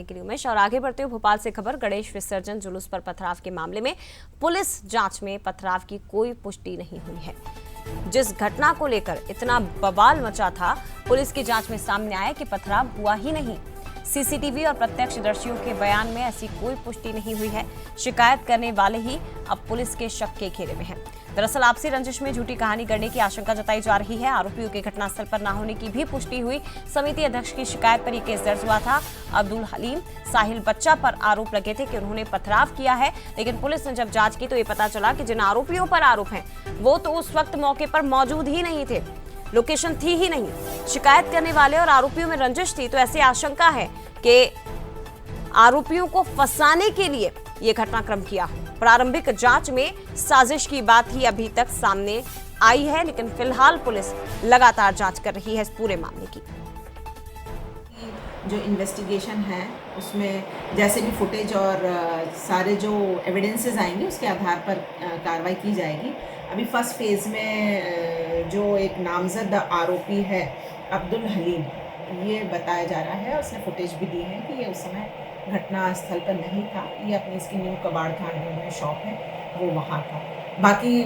जानने के लिए उमेश। और आगे बढ़ते हुए भोपाल से खबर, गणेश विसर्जन जुलूस पर पथराव के मामले में पुलिस जांच में पथराव की कोई पुष्टि नहीं हुई है। जिस घटना को लेकर इतना बवाल मचा था, पुलिस की जांच में सामने आया कि पथराव हुआ ही नहीं। सीसीटीवी और प्रत्यक्षदर्शियों के बयान में ऐसी कोई पुष्टि नहीं हुई है। शिकायत करने वाले ही अब पुलिस के शक के घेरे में हैं। दरअसल आपसी रंजिश में झूठी कहानी गढ़ने की आशंका जताई जा रही है। आरोपियों के घटनास्थल पर न होने की भी पुष्टि हुई। समिति अध्यक्ष की शिकायत पर यह केस दर्ज हुआ था। अब्दुल हलीम साहिल बच्चा पर आरोप लगे थे कि उन्होंने पथराव किया है, लेकिन पुलिस ने जब जांच की तो ये पता चला कि जिन आरोपियों पर आरोप है वो तो उस वक्त मौके पर मौजूद ही नहीं थे, लोकेशन थी ही नहीं। शिकायत करने वाले और आरोपियों में रंजिश थी, तो ऐसी आशंका है कि आरोपियों को फंसाने के लिए यह घटनाक्रम किया। प्रारंभिक जांच में साजिश की बात ही अभी तक सामने आई है, लेकिन फिलहाल पुलिस लगातार जांच कर रही है इस पूरे मामले की। जो इन्वेस्टिगेशन है उसमें जैसे भी फुटेज और सारे जो एविडेंसेस आएंगे उसके आधार पर कार्रवाई की जाएगी। अभी फर्स्ट फेज में जो एक नामजद आरोपी है अब्दुल हलीम, ये बताया जा रहा है, उसने फुटेज भी दी है कि ये उस समय घटना स्थल पर नहीं था। ये अपनी इसकी न्यू कबाड़ खाने में शॉप है, वो वहाँ था। बाकी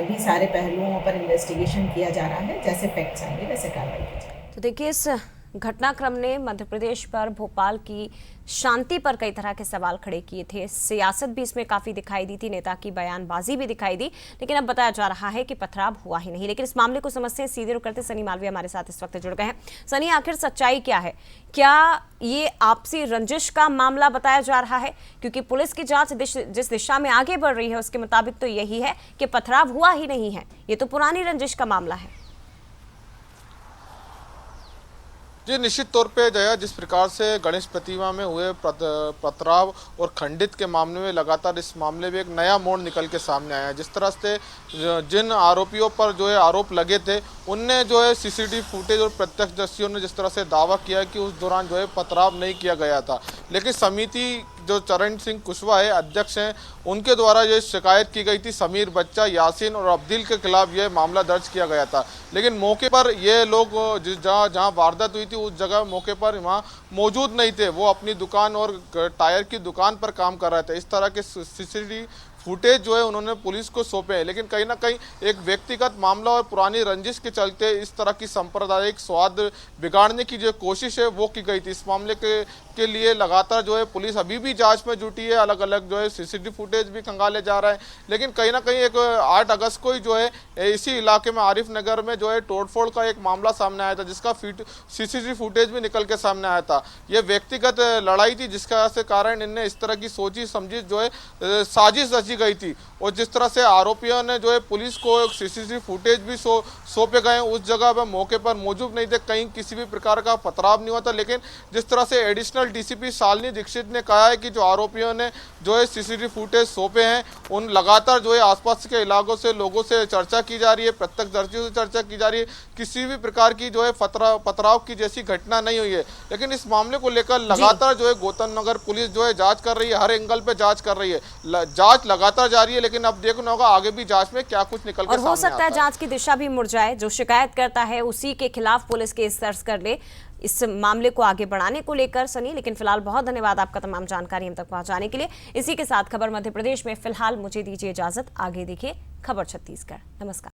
भी सारे पहलुओं पर इन्वेस्टिगेशन किया जा रहा है, जैसे फैक्ट्स आएंगे वैसे कार्रवाई की जाएगी। तो देखिए, इस घटनाक्रम ने मध्य प्रदेश पर, भोपाल की शांति पर कई तरह के सवाल खड़े किए थे। सियासत भी इसमें काफी दिखाई दी थी, नेता की बयानबाजी भी दिखाई दी, लेकिन अब बताया जा रहा है कि पथराव हुआ ही नहीं। लेकिन इस मामले को समझते हैं, सीधे रुख करते सनी मालवीय हमारे साथ इस वक्त जुड़ गए हैं। सनी, आखिर सच्चाई क्या है? क्या ये आपसी रंजिश का मामला बताया जा रहा है? क्योंकि पुलिस की जांच जिस दिशा में आगे बढ़ रही है उसके मुताबिक तो यही है कि पथराव हुआ ही नहीं है। ये तो पुरानी रंजिश का मामला है। जी, निश्चित तौर पे जया, जिस प्रकार से गणेश प्रतिमा में हुए पथराव और खंडित के मामले में लगातार इस मामले में एक नया मोड़ निकल के सामने आया है। जिस तरह से जिन आरोपियों पर जो है आरोप लगे थे, उनने जो है सीसीटीवी फुटेज और प्रत्यक्षदर्शियों ने जिस तरह से दावा किया कि उस दौरान जो है पथराव नहीं किया गया था, लेकिन समिति जो चरण सिंह कुशवाहा है, अध्यक्ष हैं, उनके द्वारा ये शिकायत की गई थी। समीर बच्चा, यासीन और अब्दुल के खिलाफ यह मामला दर्ज किया गया था, लेकिन मौके पर ये लोग जहां वारदात हुई थी उस जगह मौके पर वहां मौजूद नहीं थे। वो अपनी दुकान और टायर की दुकान पर काम कर रहे थे। इस तरह के सीसीटीवी फुटेज जो है उन्होंने पुलिस को सौंपे हैं, लेकिन कहीं ना कहीं एक व्यक्तिगत मामला और पुरानी रंजिश के चलते इस तरह की सांप्रदायिक स्वाद बिगाड़ने की जो कोशिश है वो की गई थी। इस मामले के लिए लगातार जो है पुलिस अभी भी जांच में जुटी है। अलग अलग जो है सीसीटीवी फुटेज भी खंगाले जा रहा है, लेकिन कहीं ना कहीं एक 8 अगस्त को ही जो है इसी इलाके में आरिफ नगर में जो है तोड़फोड़ का एक मामला सामने आया था, जिसका सीसीटीवी फुटेज भी निकल के सामने आया था। ये व्यक्तिगत लड़ाई थी, जिसका से कारण इनने इस तरह की सोची समझी जो है साजिश रची गई थी। और जिस तरह से आरोपियों ने जो है पुलिस को सीसीटीवी फुटेज भी सौंपे गए, उस जगह पर मौके पर मौजूद नहीं थे, कहीं किसी भी प्रकार का पथराव नहीं हुआ था। लेकिन जिस तरह से एडिशनल डीसीपी शालिनी दीक्षित ने कहा है कि जो आरोपियों ने जो है सीसीटीवी फुटेज सौंपे हैं, उन लगातार जो है आसपास के इलाकों से लोगों से चर्चा की जा रही है, प्रत्यक्षदर्शियों से चर्चा की जा रही है, किसी भी प्रकार की जो है पथराव की जैसी घटना नहीं हुई है। लेकिन इस मामले को लेकर लगातार जो है गौतम नगर पुलिस जो है जांच कर रही है, हर एंगल पे जांच कर रही है। जांच लगातार जारी है, लेकिन अब देखना होगा आगे भी जांच में क्या कुछ निकल के सामने आता है। और हो सकता है जांच की दिशा भी मुड़ जाए, जो शिकायत करता है उसी के खिलाफ पुलिस केस दर्ज कर ले इस मामले को आगे बढ़ाने को लेकर। सनी, लेकिन फिलहाल बहुत धन्यवाद आपका तमाम जानकारी हम तक पहुंचाने के लिए। इसी के साथ खबर मध्य प्रदेश में फिलहाल मुझे दीजिए इजाजत। आगे देखिए खबर छत्तीसगढ़। नमस्कार।